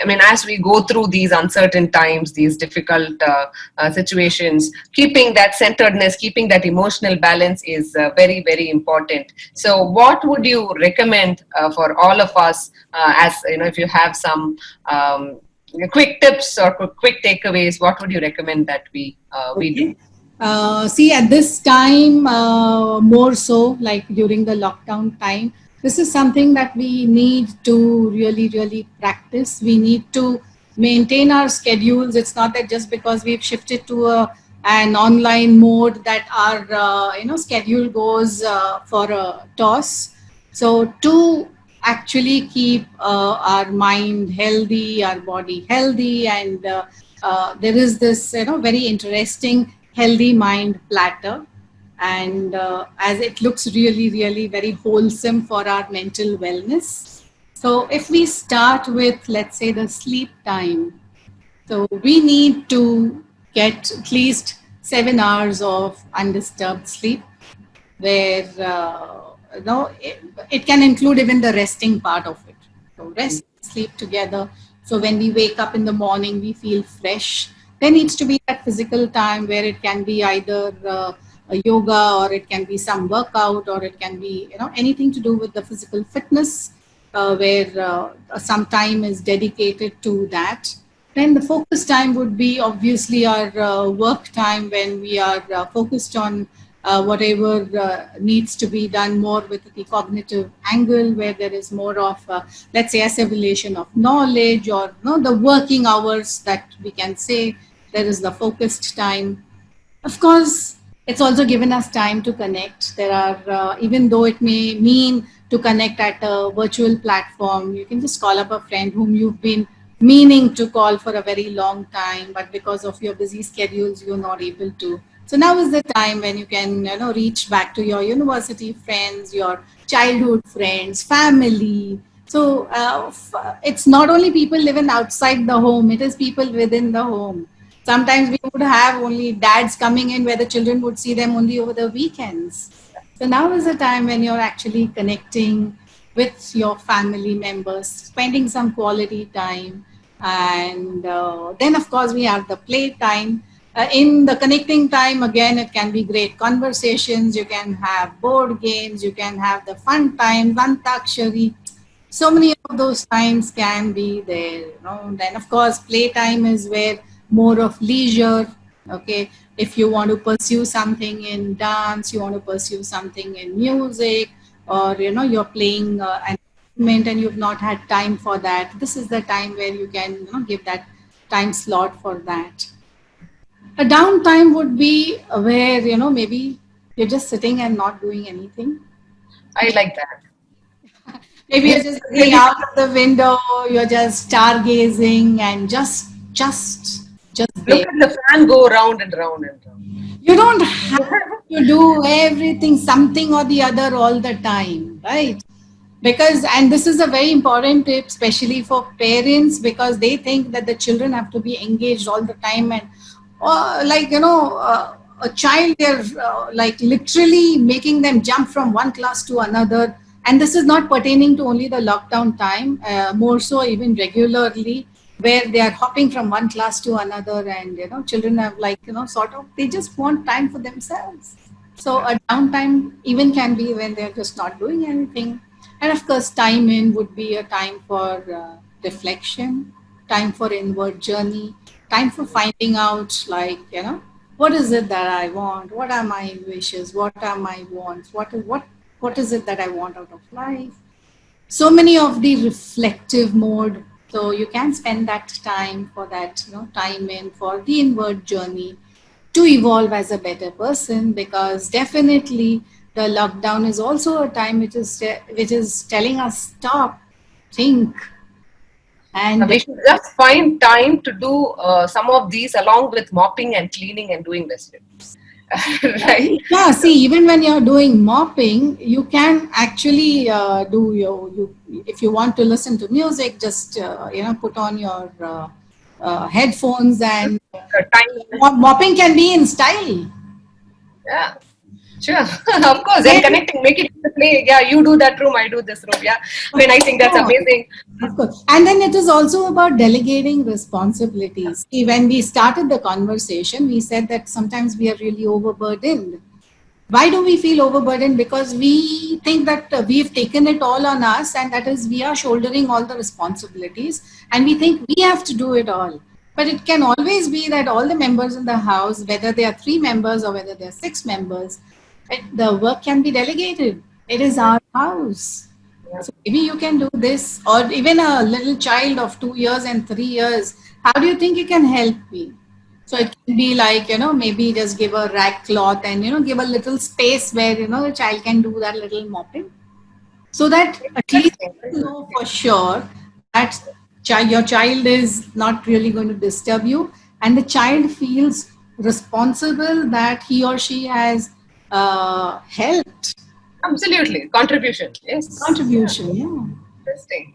I mean, as we go through these uncertain times, these difficult situations, keeping that centeredness, keeping that emotional balance is very, very important. So what would you recommend for all of us, as you know, if you have some quick tips or quick takeaways, what would you recommend that we do? Okay. See, at this time, more so like during the lockdown time, this is something that we need to really, really practice. We need to maintain our schedules. It's not that just because we've shifted to an online mode that our schedule goes for a toss. So to actually keep our mind healthy, our body healthy, and there is this very interesting healthy mind platter, and as it looks really, really very wholesome for our mental wellness. So if we start with, let's say, the sleep time, so we need to get at least 7 hours of undisturbed sleep, where it can include even the resting part of it. So rest, sleep together. So when we wake up in the morning, we feel fresh. There needs to be that physical time where it can be either a yoga, or it can be some workout, or it can be anything to do with the physical fitness, where some time is dedicated to that. Then the focus time would be obviously our work time, when we are focused on whatever needs to be done more with the cognitive angle, where there is more of, let's say, assimilation of knowledge, or the working hours that we can say. There is the focused time. Of course, it's also given us time to connect. There are, even though it may mean to connect at a virtual platform, you can just call up a friend whom you've been meaning to call for a very long time, but because of your busy schedules, you're not able to. So now is the time when you can, reach back to your university friends, your childhood friends, family. So it's not only people living outside the home; it is people within the home. Sometimes we would have only dads coming in, where the children would see them only over the weekends. So now is the time when you're actually connecting with your family members, spending some quality time. And then, of course, we have the play time. In the connecting time, again, it can be great conversations. You can have board games. You can have the fun time, Antakshari. So many of those times can be there. Then, of course, playtime is where more of leisure. Okay, if you want to pursue something in dance, you want to pursue something in music, or you're playing an instrument and you've not had time for that. This is the time where you can give that time slot for that. A downtime would be where maybe you're just sitting and not doing anything. I like that. Maybe you're just looking out of the window, you're just stargazing, and just Look there. at the fan go round and round and round. You don't have to do everything, something or the other all the time, right? Because, and this is a very important tip, especially for parents, because they think that the children have to be engaged all the time, and a child, they're like literally making them jump from one class to another. And this is not pertaining to only the lockdown time, more so even regularly, where they are hopping from one class to another, and children have, like, sort of, they just want time for themselves. So a downtime even can be when they're just not doing anything. And of course, time in would be a time for reflection, time for inward journey, time for finding out, like, what is it that I want? What are my wishes? What are my wants? What is it that I want out of life? So many of the reflective mode. So you can spend that time for that, time in for the inward journey, to evolve as a better person, because definitely the lockdown is also a time which is telling us, stop, think, and We should just find time to do some of these along with mopping and cleaning and doing this. Right? yeah, see, even when you're doing mopping, you can actually do you if you want to listen to music, just put on your headphones, and The time. mopping can be in style. Yeah. Sure, of course, and connecting, make it a play. Yeah, you do that room, I do this room. Yeah, I mean, I think that's amazing. Of course. And then it is also about delegating responsibilities. See, when we started the conversation, we said that sometimes we are really overburdened. Why do we feel overburdened? Because we think that we've taken it all on us, and that is, we are shouldering all the responsibilities, and we think we have to do it all. But it can always be that all the members in the house, whether they are 3 members or whether they are 6 members, the work can be delegated. It is our house. So maybe you can do this, or even a little child of 2 years and 3 years. How do you think you can help me? So it can be like, maybe just give a rag cloth and, give a little space where, the child can do that little mopping. So that at least you know for sure that your child is not really going to disturb you, and the child feels responsible that he or she has helped. Absolutely, contribution. Yes, Contribution, yeah. interesting.